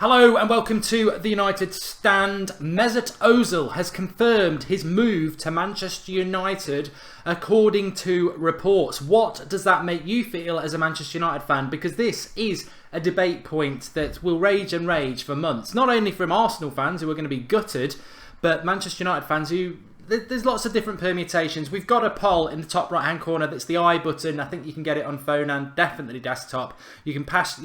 Hello and welcome to the United Stand. Mesut Ozil has confirmed his move to Manchester United according to reports. What does that make you feel as a Manchester United fan? Because this is a debate point that will rage and rage for months. Not only from Arsenal fans who are going to be gutted, but Manchester United fans who... There's lots of different permutations. We've got a poll in the top right hand corner that's the I button. I think you can get it on phone and definitely desktop. You can cast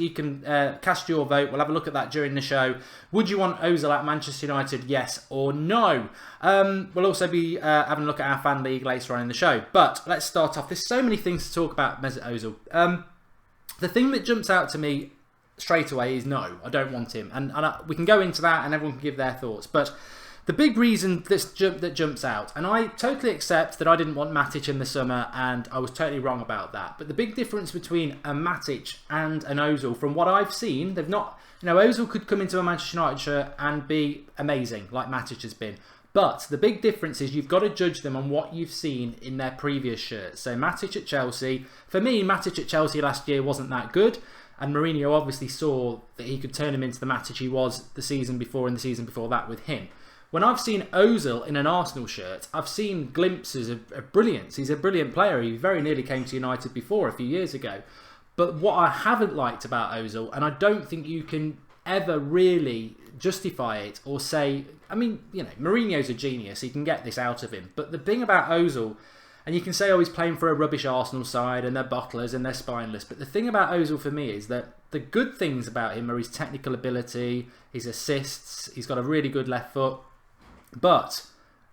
your vote. We'll have a look at that during the show. Would you want Ozil at Manchester United, yes or no? We'll also be having a look at our fan league later on in the show. But let's start off. There's so many things to talk about Mesut Ozil. The thing that jumps out to me straight away is no, I don't want him. And we can go into that and everyone can give their thoughts. But the big reason that jumps out, and I totally accept that I didn't want Matic in the summer and I was totally wrong about that, but the big difference between a Matic and an Ozil, from what I've seen, they've not, Ozil could come into a Manchester United shirt and be amazing like Matic has been, but the big difference is you've got to judge them on what you've seen in their previous shirts. So Matic at Chelsea, for me, Matic at Chelsea last year wasn't that good. And Mourinho obviously saw that he could turn him into the Matic he was the season before and the season before that with him. When I've seen Ozil in an Arsenal shirt, I've seen glimpses of brilliance. He's a brilliant player. He very nearly came to United before a few years ago. But what I haven't liked about Ozil, and I don't think you can ever really justify it or say, Mourinho's a genius. He can get this out of him. But the thing about Ozil, and you can say, he's playing for a rubbish Arsenal side and they're bottlers and they're spineless. But the thing about Ozil for me is that the good things about him are his technical ability, his assists. He's got a really good left foot. But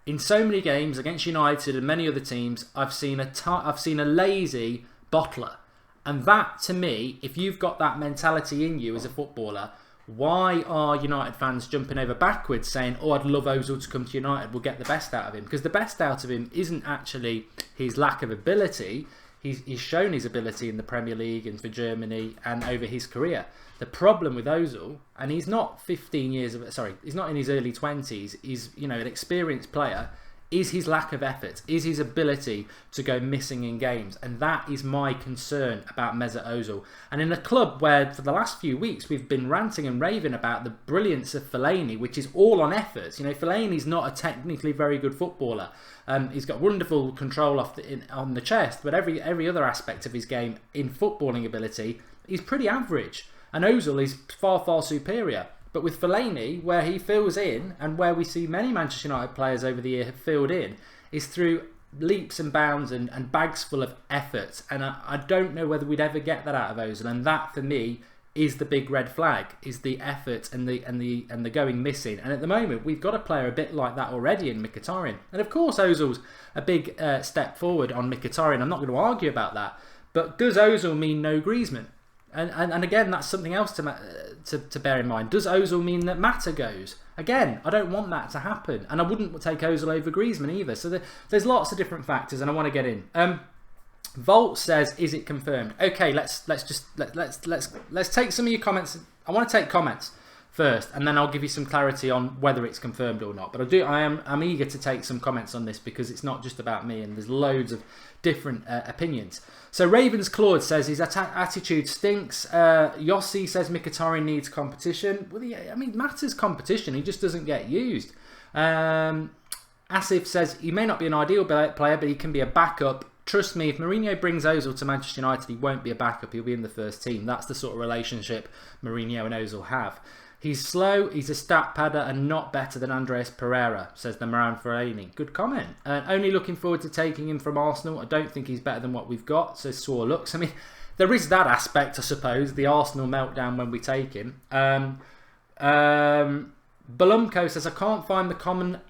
in so many games against United and many other teams, I've seen a lazy bottler. And that, to me, if you've got that mentality in you as a footballer, why are United fans jumping over backwards saying, I'd love Ozil to come to United, we'll get the best out of him? Because the best out of him isn't actually his lack of ability. He's shown his ability in the Premier League and for Germany and over his career. The problem with Ozil, and he's not 15 years of, he's not in his early 20s, he's an experienced player, is his lack of effort, is his ability to go missing in games. And that is my concern about Mesut Ozil. And in a club where for the last few weeks we've been ranting and raving about the brilliance of Fellaini, which is all on effort. Fellaini's not a technically very good footballer. He's got wonderful control on the chest, but every other aspect of his game in footballing ability is pretty average. And Ozil is far, far superior. But with Fellaini, where he fills in, and where we see many Manchester United players over the year have filled in, is through leaps and bounds and bags full of effort. And I don't know whether we'd ever get that out of Ozil. And that, for me, is the big red flag, is the effort and the going missing. And at the moment, we've got a player a bit like that already in Mkhitaryan. And of course, Ozil's a big step forward on Mkhitaryan. I'm not going to argue about that. But does Ozil mean no Griezmann? And again, that's something else to bear in mind. Does Ozil mean that Mata goes? Again, I don't want that to happen, and I wouldn't take Ozil over Griezmann either. So there's lots of different factors, and I want to get in. Volt says, "Is it confirmed?" Okay, let's take some of your comments. I want to take comments first, and then I'll give you some clarity on whether it's confirmed or not. But I'm eager to take some comments on this because it's not just about me, and there's loads of different opinions. So Ravens Claude says his attitude stinks. Yossi says Mkhitaryan needs competition. Well, yeah, Mata's competition. He just doesn't get used. Asif says he may not be an ideal player, but he can be a backup. Trust me, if Mourinho brings Ozil to Manchester United, he won't be a backup. He'll be in the first team. That's the sort of relationship Mourinho and Ozil have. He's slow, he's a stat padder and not better than Andreas Pereira, says the Moran Fellaini. Good comment. Only looking forward to taking him from Arsenal. I don't think he's better than what we've got, says Sore Looks. There is that aspect, I suppose, the Arsenal meltdown when we take him. Balumko says, I can't find the common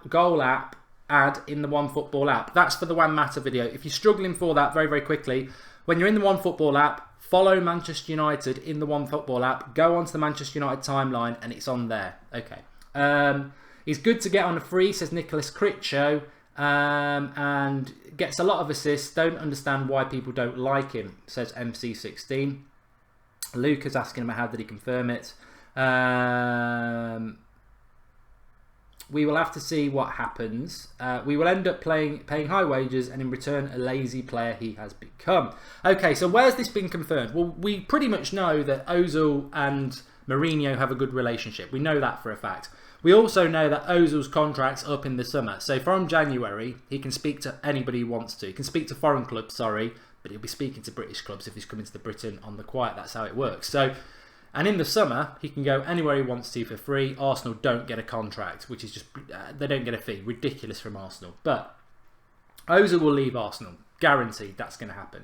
goal app ad in the OneFootball app. That's for the One Matter video. If you're struggling for that, very, very quickly, when you're in the OneFootball app, follow Manchester United in the OneFootball app. Go onto the Manchester United timeline and it's on there. Okay. He's good to get on a free, says Nicholas Critcho, and gets a lot of assists. Don't understand why people don't like him, says MC16. Luke is asking him how did he confirm it. We will have to see what happens. We will end up paying high wages and in return a lazy player he has become. Okay, so where's this been confirmed? Well, we pretty much know that Ozil and Mourinho have a good relationship. We know that for a fact. We also know that Ozil's contract's up in the summer. So from January, he can speak to anybody he wants to. He can speak to foreign clubs, but he'll be speaking to British clubs if he's coming to the Britain on the quiet. That's how it works. So, and in the summer, he can go anywhere he wants to for free. Arsenal don't get a contract, which is just, they don't get a fee. Ridiculous from Arsenal. But Ozil will leave Arsenal. Guaranteed that's going to happen.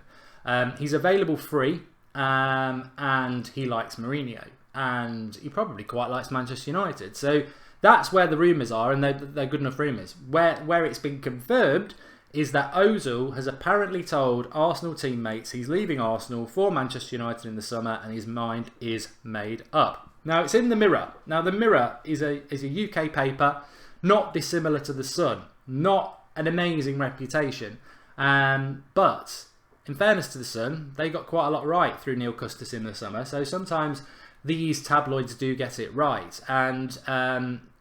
He's available free, and he likes Mourinho. And he probably quite likes Manchester United. So that's where the rumours are, and they're good enough rumours. Where it's been confirmed is that Ozil has apparently told Arsenal teammates he's leaving Arsenal for Manchester United in the summer, and his mind is made up. Now, it's in the Mirror. Now, the Mirror is a UK paper, not dissimilar to the Sun. Not an amazing reputation. But, in fairness to the Sun, they got quite a lot right through Neil Custis in the summer. So sometimes these tabloids do get it right. And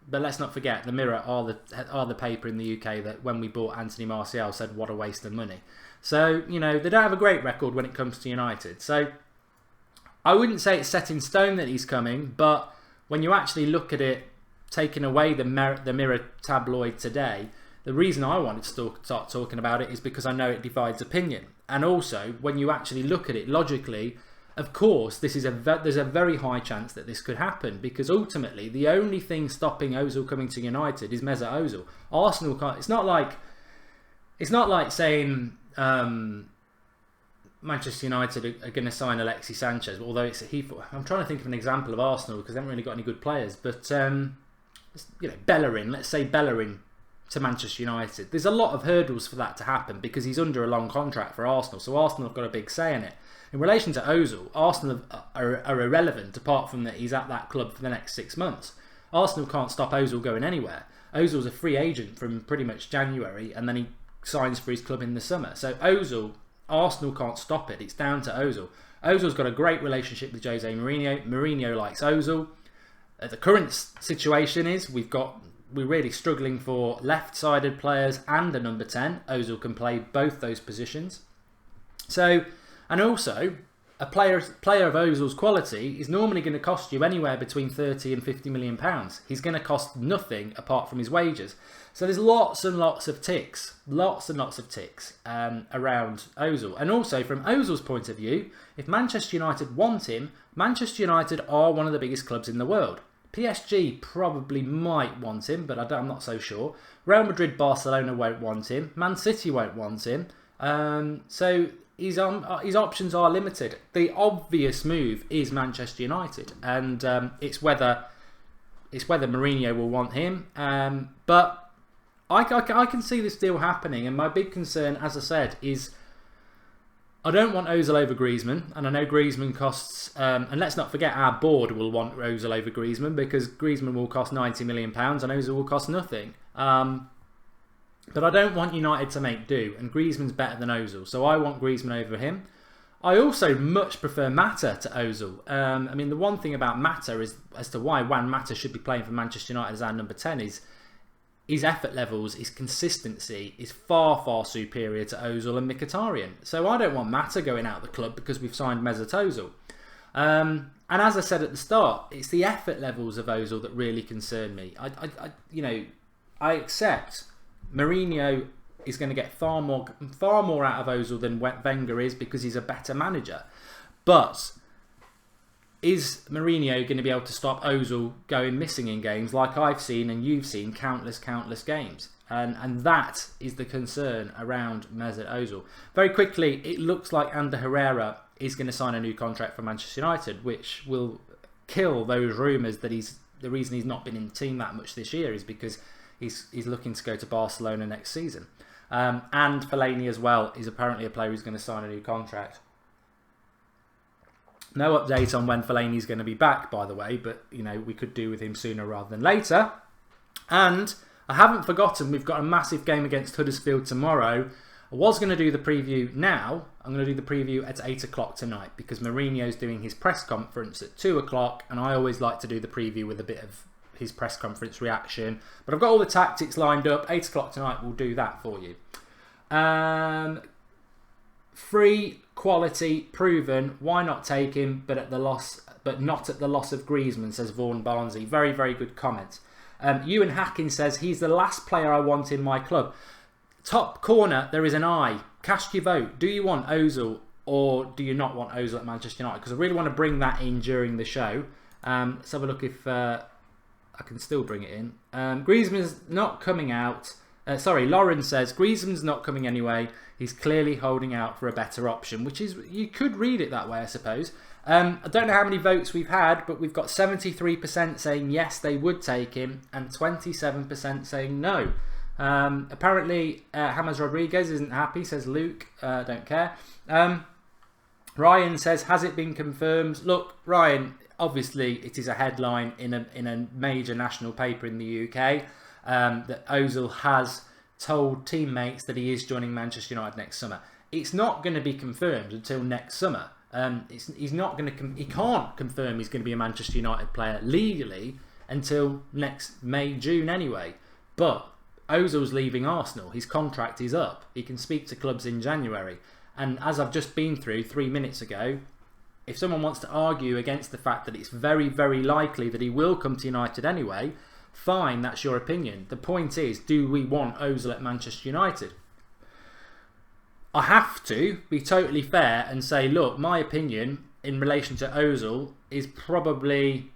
but let's not forget, the Mirror are the paper in the UK that when we bought Anthony Martial said what a waste of money. So, you know, they don't have a great record when it comes to United. So I wouldn't say it's set in stone that he's coming, but when you actually look at it, taking away the Mirror tabloid today, the reason I wanted to start talking about it is because I know it divides opinion. And also, when you actually look at it logically, of course, there's a very high chance that this could happen, because ultimately the only thing stopping Ozil coming to United is Mesut Ozil. Arsenal can't. It's not like saying Manchester United are going to sign Alexis Sanchez. Although I'm trying to think of an example of Arsenal because they haven't really got any good players. But you know, Bellerin. Let's say Bellerin to Manchester United. There's a lot of hurdles for that to happen because he's under a long contract for Arsenal. So Arsenal have got a big say in it. In relation to Ozil, Arsenal are irrelevant apart from that he's at that club for the next 6 months. Arsenal can't stop Ozil going anywhere. Ozil's a free agent from pretty much January, and then he signs for his club in the summer. So Ozil, Arsenal can't stop it. It's down to Ozil. Ozil's got a great relationship with Jose Mourinho. Mourinho likes Ozil. The current situation is we're really struggling for left-sided players and a number 10. Ozil can play both those positions. So, and also, a player of Ozil's quality is normally going to cost you anywhere between 30 and 50 million pounds. He's going to cost nothing apart from his wages. So there's lots and lots of ticks around Ozil. And also, from Ozil's point of view, if Manchester United want him, Manchester United are one of the biggest clubs in the world. PSG probably might want him, but I'm not so sure. Real Madrid, Barcelona won't want him. Man City won't want him. So his options are limited. The obvious move is Manchester United, and it's whether Mourinho will want him. But I can see this deal happening, and my big concern, as I said, is I don't want Ozil over Griezmann, and I know Griezmann costs. And let's not forget, our board will want Ozil over Griezmann because Griezmann will cost £90 million and Ozil will cost nothing. But I don't want United to make do, and Griezmann's better than Ozil, so I want Griezmann over him. I also much prefer Mata to Ozil. I mean, the one thing about Mata is as to why Juan Mata should be playing for Manchester United as our number 10 is his effort levels, his consistency is far, far superior to Ozil and Mkhitaryan. So I don't want Mata going out of the club because we've signed Mesut Ozil. And as I said at the start, it's the effort levels of Ozil that really concern me. I accept Mourinho is going to get far more out of Ozil than Wenger is because he's a better manager. But is Mourinho going to be able to stop Ozil going missing in games like I've seen and you've seen countless games? And that is the concern around Mesut Ozil. Very quickly, it looks like Andreas Pereira is going to sign a new contract for Manchester United, which will kill those rumours that the reason he's not been in the team that much this year is because he's looking to go to Barcelona next season. And Fellaini as well is apparently a player who's going to sign a new contract. No update on when Fellaini's going to be back, by the way, but you know, we could do with him sooner rather than later. And I haven't forgotten, we've got a massive game against Huddersfield tomorrow. I was going to do the preview now. I'm going to do the preview at 8 o'clock tonight because Mourinho's doing his press conference at 2 o'clock, and I always like to do the preview with a bit of his press conference reaction. But I've got all the tactics lined up. 8 o'clock tonight, we'll do that for you. Free quality, proven. Why not take him? But not at the loss of Griezmann, says Vaughan Barnsley. Very, very good comment. Ewan Hacking says he's the last player I want in my club. Top corner, there is an I. Cast your vote. Do you want Ozil or do you not want Ozil at Manchester United? Because I really want to bring that in during the show. Let's have a look if I can still bring it in. Griezmann's not coming out. Lauren says Griezmann's not coming anyway. He's clearly holding out for a better option, which is, you could read it that way, I suppose. I don't know how many votes we've had, but we've got 73% saying yes, they would take him, and 27% saying no. Apparently, James Rodriguez isn't happy, says Luke. Don't care. Ryan says, has it been confirmed? Look, Ryan, obviously it is a headline in a major national paper in the UK that Ozil has told teammates that he is joining Manchester United next summer. It's not going to be confirmed until next summer. He can't confirm he's going to be a Manchester United player legally until next May, June anyway. But Ozil's leaving Arsenal. His contract is up. He can speak to clubs in January. And as I've just been through 3 minutes ago, if someone wants to argue against the fact that it's very, very likely that he will come to United anyway, fine, that's your opinion. The point is, do we want Ozil at Manchester United? I have to be totally fair and say, look, my opinion in relation to Ozil is probably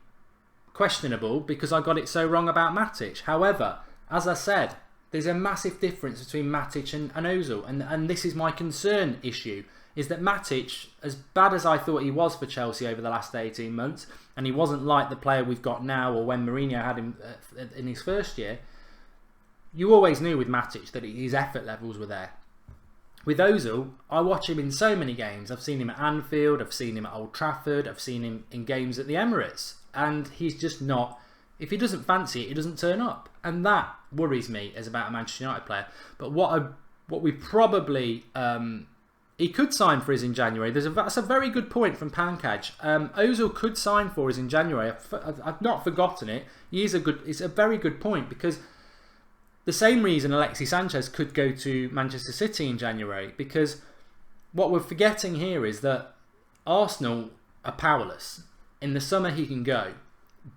questionable because I got it so wrong about Matic. However, as I said, there's a massive difference between Matic and Ozil, and this is my concern issue, is that Matic, as bad as I thought he was for Chelsea over the last 18 months, and he wasn't like the player we've got now or when Mourinho had him in his first year, you always knew with Matic that his effort levels were there. With Ozil, I watch him in so many games. I've seen him at Anfield, I've seen him at Old Trafford, I've seen him in games at the Emirates, and he's just not, if he doesn't fancy it, he doesn't turn up, and that worries me as about a Manchester United player. But what we probably he could sign for us in January. That's a very good point from Pankaj. Ozil could sign for us in January. I've not forgotten it. It's a very good point, because the same reason Alexis Sanchez could go to Manchester City in January, because what we're forgetting here is that Arsenal are powerless. In the summer he can go,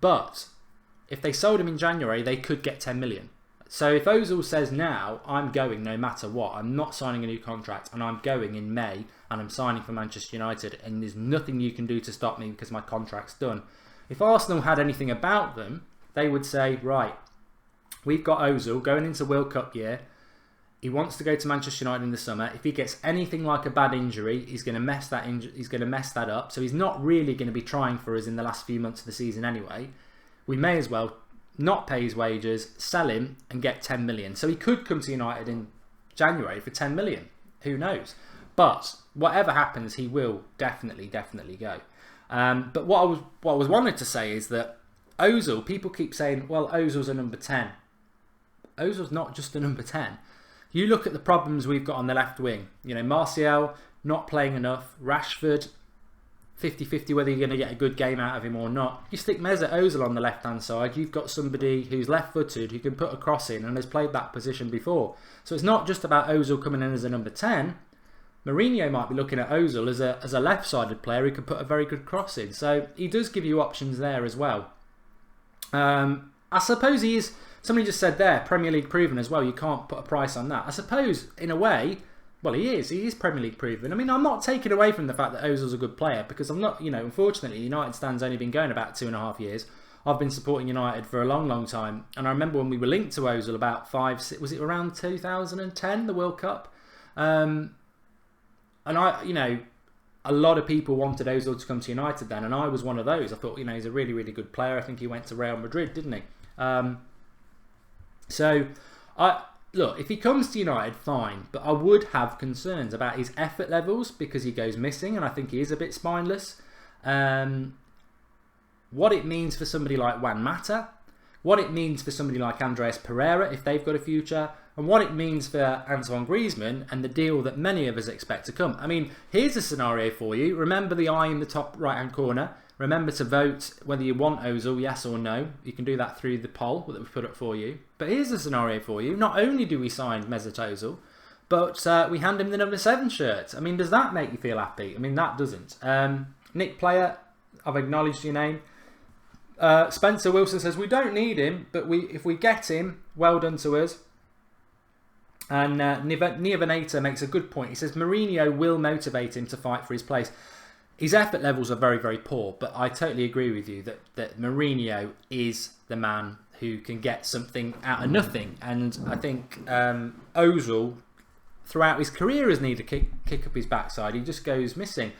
but if they sold him in January, they could get 10 million. So if Ozil says now, I'm going no matter what, I'm not signing a new contract, and I'm going in May, and I'm signing for Manchester United, and there's nothing you can do to stop me because my contract's done. If Arsenal had anything about them, they would say, right, we've got Ozil going into World Cup year. He wants to go to Manchester United in the summer. If he gets anything like a bad injury, he's going to mess that up. So he's not really going to be trying for us in the last few months of the season anyway. We may as well not pay his wages, sell him, and get 10 million. So he could come to United in January for 10 million. Who knows? But whatever happens, he will definitely go. But what I was wanted to say is that Ozil, people keep saying, well, Ozil's a number 10. Ozil's not just a number 10. You look at the problems we've got on the left wing. You know, Martial not playing enough, Rashford 50-50 whether you're going to get a good game out of him or not. You stick Mesut Ozil on the left-hand side, you've got somebody who's left-footed who can put a cross in and has played that position before. So it's not just about Ozil coming in as a number 10. Mourinho might be looking at Ozil as a left-sided player who can put a very good cross in. So he does give you options there as well. I suppose he is, somebody just said there, Premier League proven as well. You can't put a price on that. I suppose, in a way, well, he is Premier League proven. I mean, I'm not taking away from the fact that Ozil's a good player, because I'm not, unfortunately, United stand's only been going about 2.5 years. I've been supporting United for a long, long time. And I remember when we were linked to Ozil about was it around 2010, the World Cup? And a lot of people wanted Ozil to come to United then, and I was one of those. I thought, he's a really, really good player. I think he went to Real Madrid, didn't he? Look, if he comes to United, fine, but I would have concerns about his effort levels because he goes missing, and I think he is a bit spineless. What it means for somebody like Juan Mata, what it means for somebody like Andreas Pereira if they've got a future, and what it means for Antoine Griezmann and the deal that many of us expect to come. I mean, here's a scenario for you. Remember the eye in the top right-hand corner. Remember to vote whether you want Ozil, yes or no. You can do that through the poll that we've put up for you. But here's a scenario for you. Not only do we sign Mesut Ozil, but we hand him the number 7 shirt. I mean, does that make you feel happy? I mean, that doesn't. Nick Player, I've acknowledged your name. Spencer Wilson says, we don't need him, but if we get him, well done to us. And Niavanator makes a good point. He says, Mourinho will motivate him to fight for his place. His effort levels are very, very poor, but I totally agree with you that Mourinho is the man who can get something out of nothing. And I think Ozil, throughout his career, has needed a kick up his backside. He just goes missing.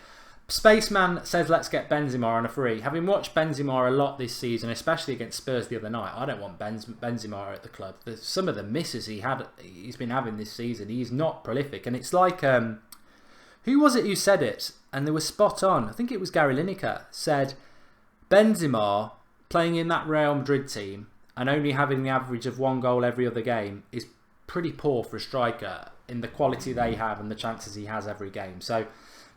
Spaceman says, let's get Benzema on a free. Having watched Benzema a lot this season, especially against Spurs the other night, I don't want Benzema at the club. Some of the misses he's been having this season, he's not prolific. And it's like, who was it who said it? And they were spot on. I think it was Gary Lineker said, Benzema playing in that Real Madrid team and only having the average of 1 goal every other game is pretty poor for a striker in the quality they have and the chances he has every game. So,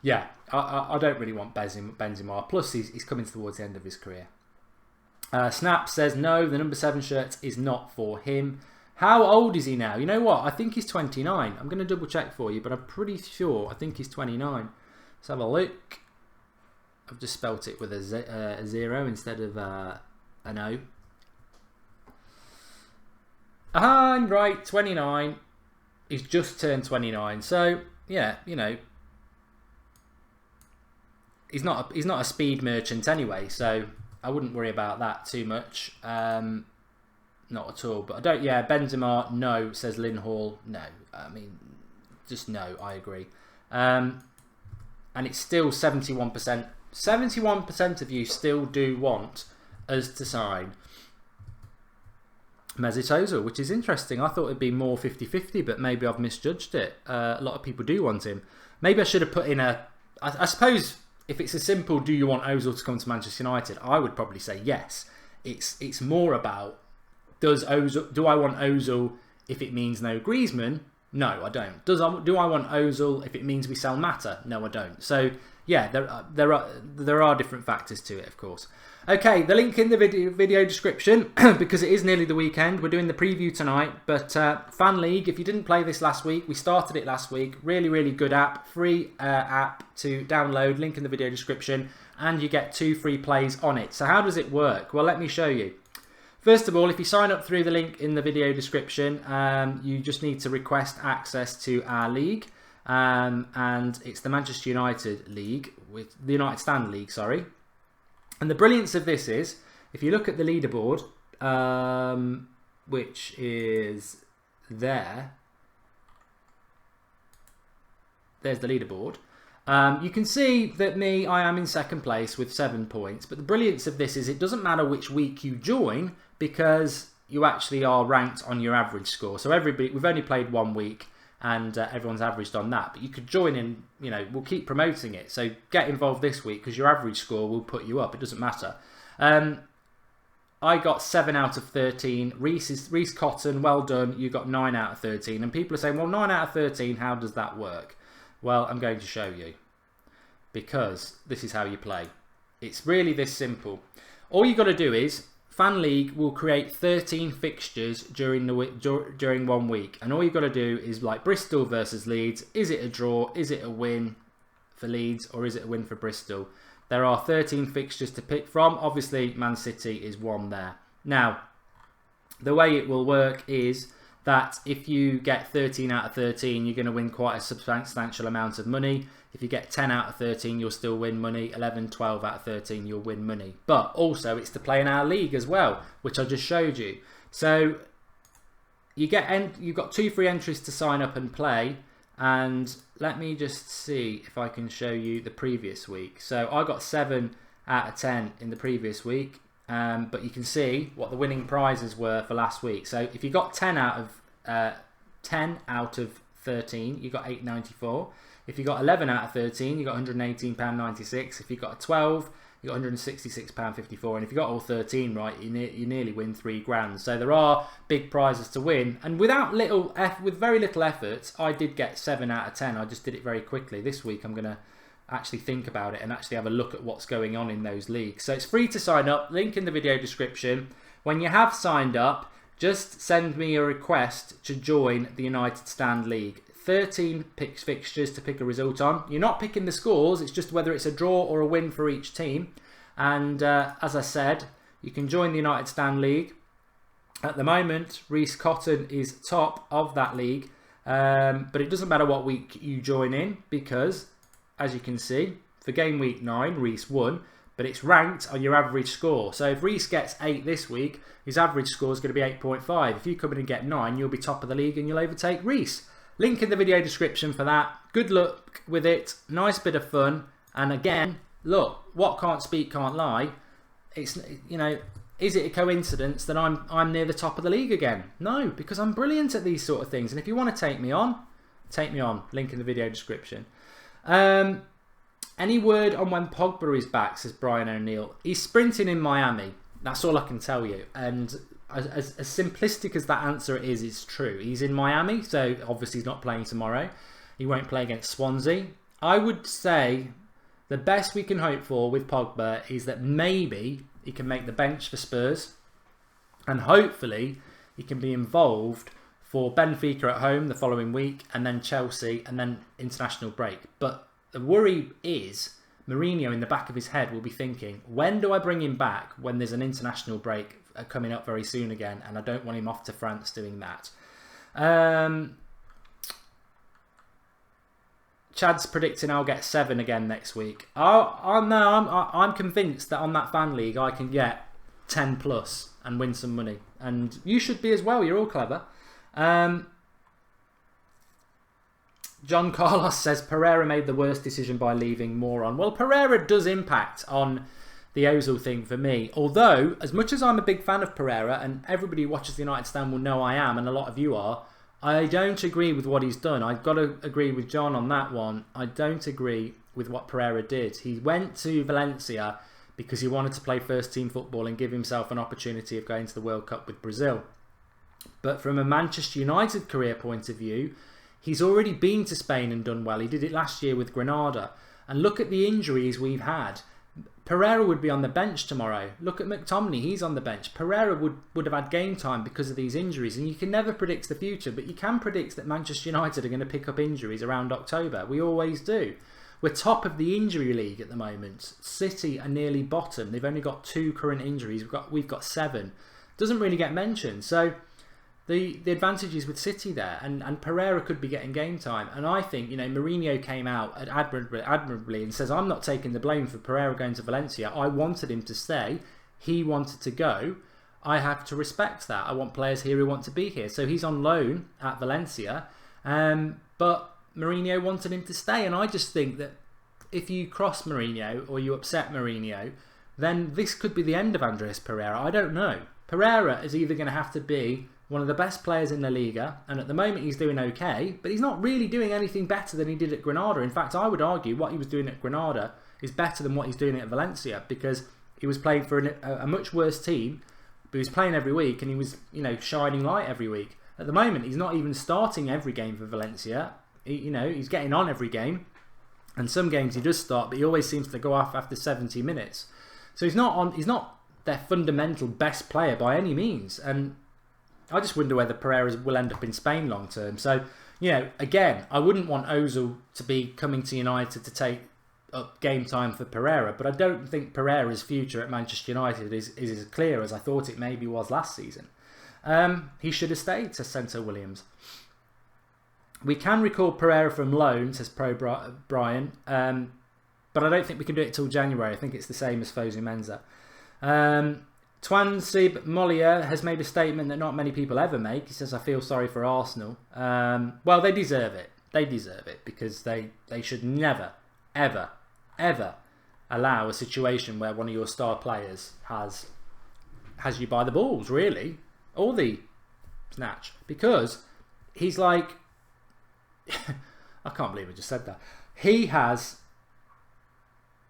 yeah, I don't really want Benzema. Plus, he's coming towards the end of his career. Snap says, no, the number 7 shirt is not for him. How old is he now? You know what? I think he's 29. I'm going to double check for you, but I'm pretty sure I think he's 29. Let's have a look. I've just spelt it with a 0 instead of an O. I'm right, 29. He's just turned 29. So, yeah, you know, he's not a speed merchant anyway, so I wouldn't worry about that too much. Not at all. But I don't. Yeah, Benzema, no, says Lynn Hall. No, I mean, just no. I agree. And it's still 71%. 71% of you still do want us to sign Mesut Ozil, which is interesting. I thought it'd be more 50-50, but maybe I've misjudged it. A lot of people do want him. Maybe I should have put in I suppose if it's a simple, do you want Ozil to come to Manchester United? I would probably say yes. It's more about, do I want Ozil if it means no Griezmann? No, I don't. Do I want Ozil if it means we sell Mata? No, I don't. So yeah, there are different factors to it, of course. Okay, the link in the video description, because it is nearly the weekend. We're doing the preview tonight, but Fan League, if you didn't play this last week, we started it last week. Really, really good app. Free app to download. Link in the video description. And you get 2 free plays on it. So how does it work? Well, let me show you. First of all, if you sign up through the link in the video description, you just need to request access to our league. And it's the Manchester United League, the United Stand League, sorry. And the brilliance of this is, if you look at the leaderboard, which is there, there's the leaderboard. You can see that I am in second place with 7 points. But the brilliance of this is it doesn't matter which week you join, because you actually are ranked on your average score. So we've only played 1 week, and everyone's averaged on that. But you could join in, you know, we'll keep promoting it. So get involved this week, because your average score will put you up. It doesn't matter. I got 7 out of 13. Reese Cotton, well done. You got 9 out of 13. And people are saying, well, 9 out of 13, how does that work? Well, I'm going to show you, because this is how you play. It's really this simple. All you got to do is, Fan League will create 13 fixtures during 1 week, and all you got to do is, like Bristol versus Leeds, is it a draw, is it a win for Leeds, or is it a win for Bristol? There are 13 fixtures to pick from. Obviously, Man City is one there. Now, the way it will work is that if you get 13 out of 13, you're going to win quite a substantial amount of money. If you get 10 out of 13, you'll still win money. 11, 12 out of 13, you'll win money. But also, it's to play in our league as well, which I just showed you. So you've got 2 free entries to sign up and play. And let me just see if I can show you the previous week. So I got 7 out of 10 in the previous week. But you can see what the winning prizes were for last week. So if you got 10 out of 13, you got £8.94. If you got 11 out of 13, you got £118.96. If you got a 12, you got £166.54. And if you got all 13 right, you nearly win £3,000. So there are big prizes to win. And with very little effort, I did get 7 out of 10. I just did it very quickly. This week I'm going to actually think about it and actually have a look at what's going on in those leagues. So it's free to sign up. Link in the video description. When you have signed up, just send me a request to join the United Stand League. 13 fixtures to pick a result on. You're not picking the scores, it's just whether it's a draw or a win for each team. And as I said, you can join the United Stand League. At the moment, Reece Cotton is top of that league. But it doesn't matter what week you join in, because, as you can see, for game week 9, Reece won. But it's ranked on your average score. So if Reece gets 8 this week, his average score is going to be 8.5. If you come in and get 9, you'll be top of the league and you'll overtake Reece. Link in the video description for that. Good luck with it. Nice bit of fun. And again, look, what can't speak can't lie. It's, you know, is it a coincidence that I'm near the top of the league again? No, because I'm brilliant at these sort of things. And if you want to take me on, take me on. Link in the video description. Any word on when Pogba is back, says Brian O'Neill. He's sprinting in Miami. That's all I can tell you. And as simplistic as that answer is, it's true. He's in Miami, so obviously he's not playing tomorrow. He won't play against Swansea. I would say the best we can hope for with Pogba is that maybe he can make the bench for Spurs. And hopefully he can be involved for Benfica at home the following week, and then Chelsea, and then international break. But the worry is Mourinho in the back of his head will be thinking, when do I bring him back when there's an international break coming up very soon again, and I don't want him off to France doing that. Chad's predicting I'll get 7 again next week. I'm convinced that on that fan league I can get 10 plus and win some money, and you should be as well. You're all clever. John Carlos says Pereira made the worst decision by leaving, moron. Well, Pereira does impact on the Ozil thing for me. Although, as much as I'm a big fan of Pereira, and everybody who watches the United Stand will know I am, and a lot of you are, I don't agree with what he's done. I've got to agree with John on that one. I don't agree with what Pereira did. He went to Valencia because he wanted to play first team football and give himself an opportunity of going to the World Cup with Brazil. But from a Manchester United career point of view, he's already been to Spain and done well. He did it last year with Granada. And look at the injuries we've had. Pereira would be on the bench tomorrow. Look at McTominay, he's on the bench. Pereira would have had game time because of these injuries. And you can never predict the future, but you can predict that Manchester United are going to pick up injuries around October. We always do. We're top of the injury league at the moment. City are nearly bottom. They've only got 2 current injuries. We've got 7. Doesn't really get mentioned. So the advantage is with City there, and Pereira could be getting game time. And I think, you know, Mourinho came out admirably and says, I'm not taking the blame for Pereira going to Valencia. I wanted him to stay. He wanted to go. I have to respect that. I want players here who want to be here. So he's on loan at Valencia, but Mourinho wanted him to stay. And I just think that if you cross Mourinho or you upset Mourinho, then this could be the end of Andreas Pereira. I don't know. Pereira is either going to have to be one of the best players in La Liga, and at the moment he's doing okay, but he's not really doing anything better than he did at Granada. In fact, I would argue what he was doing at Granada is better than what he's doing at Valencia, because he was playing for a much worse team, but he was playing every week, and he was, you know, shining light every week. At the moment, he's not even starting every game for Valencia. He's getting on every game, and some games he does start, but he always seems to go off after 70 minutes. So he's not their fundamental best player by any means, and I just wonder whether Pereira will end up in Spain long term. So, you know, again, I wouldn't want Ozil to be coming to United to take up game time for Pereira, but I don't think Pereira's future at Manchester United is as clear as I thought it maybe was last season. He should have stayed, says Sento Williams. We can recall Pereira from loan, says Pro Brian, but I don't think we can do it till January. I think it's the same as Fosu Mensah. Twansib Mollier has made a statement that not many people ever make. He says, I feel sorry for Arsenal. Well, they deserve it. They deserve it, because they should never, ever, ever allow a situation where one of your star players has you by the balls, really, or the snatch. Because he's like, I can't believe I just said that. He has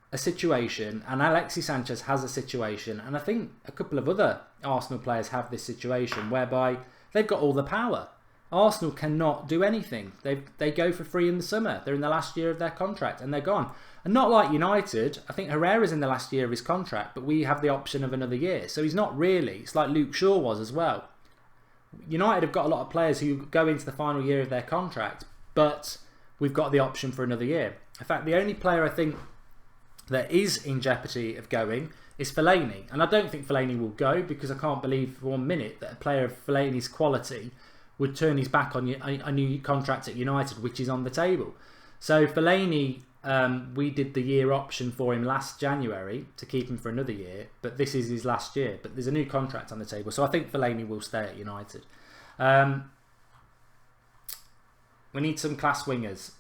a situation, and Alexis Sanchez has a situation, and I think a couple of other Arsenal players have this situation whereby they've got all the power. Arsenal cannot do anything. They go for free in the summer. They're in the last year of their contract and they're gone. And not like United. I think Herrera's in the last year of his contract, but we have the option of another year. So he's not really. It's like Luke Shaw was as well. United have got a lot of players who go into the final year of their contract, but we've got the option for another year. In fact, the only player I think that is in jeopardy of going is Fellaini. And I don't think Fellaini will go, because I can't believe for 1 minute that a player of Fellaini's quality would turn his back on a new contract at United, which is on the table. So Fellaini, we did the year option for him last January to keep him for another year, but this is his last year. But there's a new contract on the table, so I think Fellaini will stay at United. We need some class wingers.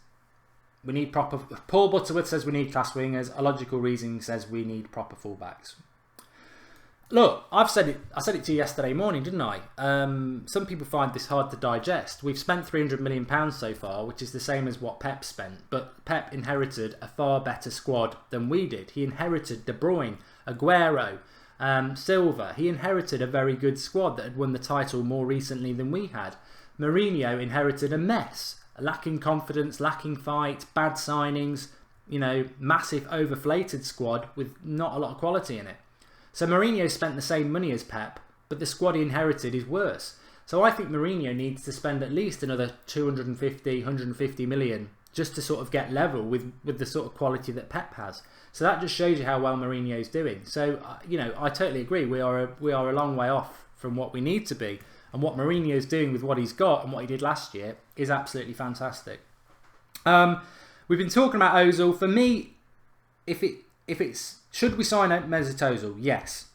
We need proper... Paul Butterworth says we need class wingers. A logical reasoning says we need proper fullbacks. Look, I said it to you yesterday morning, didn't I? Some people find this hard to digest. We've spent £300 million so far, which is the same as what Pep spent. But Pep inherited a far better squad than we did. He inherited De Bruyne, Aguero, Silva. He inherited a very good squad that had won the title more recently than we had. Mourinho inherited a mess. Lacking confidence, lacking fight, bad signings, you know, massive overflated squad with not a lot of quality in it. So Mourinho spent the same money as Pep, but the squad he inherited is worse. So I think Mourinho needs to spend at least another 250, 150 million just to sort of get level with the sort of quality that Pep has. So that just shows you how well Mourinho's doing. So, you know, I totally agree. We are a long way off from what we need to be. And what Mourinho's doing with what he's got and what he did last year is absolutely fantastic. We've been talking about Ozil. For me, if it's should we sign Mesut Ozil? Yes.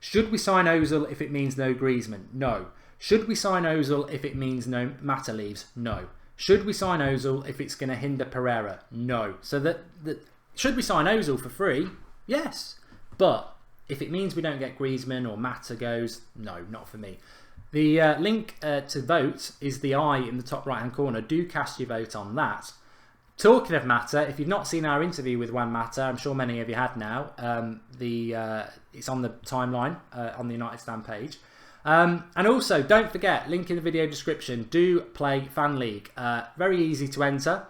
Should we sign Ozil if it means no Griezmann? No. Should we sign Ozil if it means no Mata leaves? No. Should we sign Ozil if it's going to hinder Pereira? No. So should we sign Ozil for free? Yes. But if it means we don't get Griezmann or Mata goes, no, not for me. The link to vote is the eye in the top right hand corner. Do cast your vote on that. Talking of Mata, if you've not seen our interview with Juan Mata, I'm sure many of you had now. It's on the timeline on the United Stand page. And also, don't forget, link in the video description. Do play Fan League. Very easy to enter.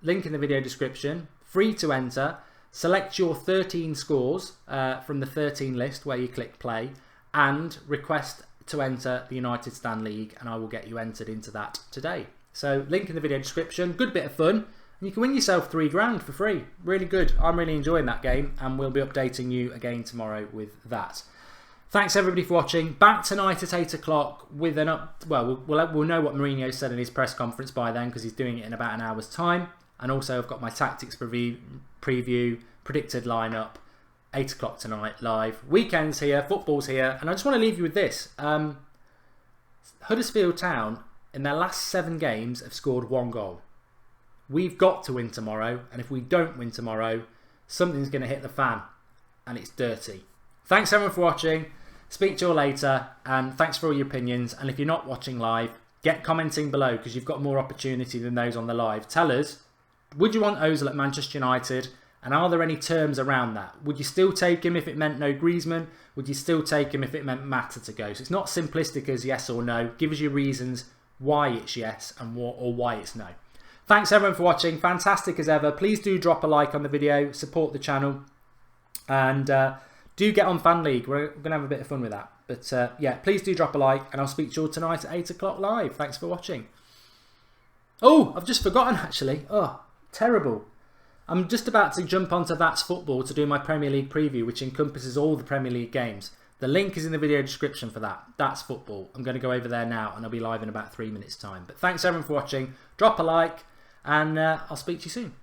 Link in the video description. Free to enter. Select your 13 scores from the 13 list where you click play, and request to enter the United Stand League, and I will get you entered into that today. So link in the video description. Good bit of fun, and you can win yourself £3 for free. Really good. I'm really enjoying that game, and we'll be updating you again tomorrow with that. Thanks everybody for watching. Back tonight at 8 o'clock with an we'll know what Mourinho said in his press conference by then, because he's doing it in about an hour's time. And also I've got my tactics preview, predicted lineup. 8 o'clock tonight, live. Weekend's here, football's here, and I just want to leave you with this. Huddersfield Town, in their last 7 games, have scored 1 goal. We've got to win tomorrow, and if we don't win tomorrow, something's going to hit the fan, and it's dirty. Thanks everyone for watching. Speak to you all later, and thanks for all your opinions. And if you're not watching live, get commenting below, because you've got more opportunity than those on the live. Tell us, would you want Ozil at Manchester United? And are there any terms around that? Would you still take him if it meant no Griezmann? Would you still take him if it meant Mata to go? So it's not simplistic as yes or no. Give us your reasons why it's yes and or why it's no. Thanks everyone for watching. Fantastic as ever. Please do drop a like on the video. Support the channel. And do get on Fan League. We're going to have a bit of fun with that. But yeah, please do drop a like. And I'll speak to you all tonight at 8 o'clock live. Thanks for watching. Oh, I've just forgotten actually. Oh, terrible. I'm just about to jump onto That's Football to do my Premier League preview, which encompasses all the Premier League games. The link is in the video description for that. That's Football. I'm going to go over there now, and I'll be live in about 3 minutes' time. But thanks everyone for watching. Drop a like, and I'll speak to you soon.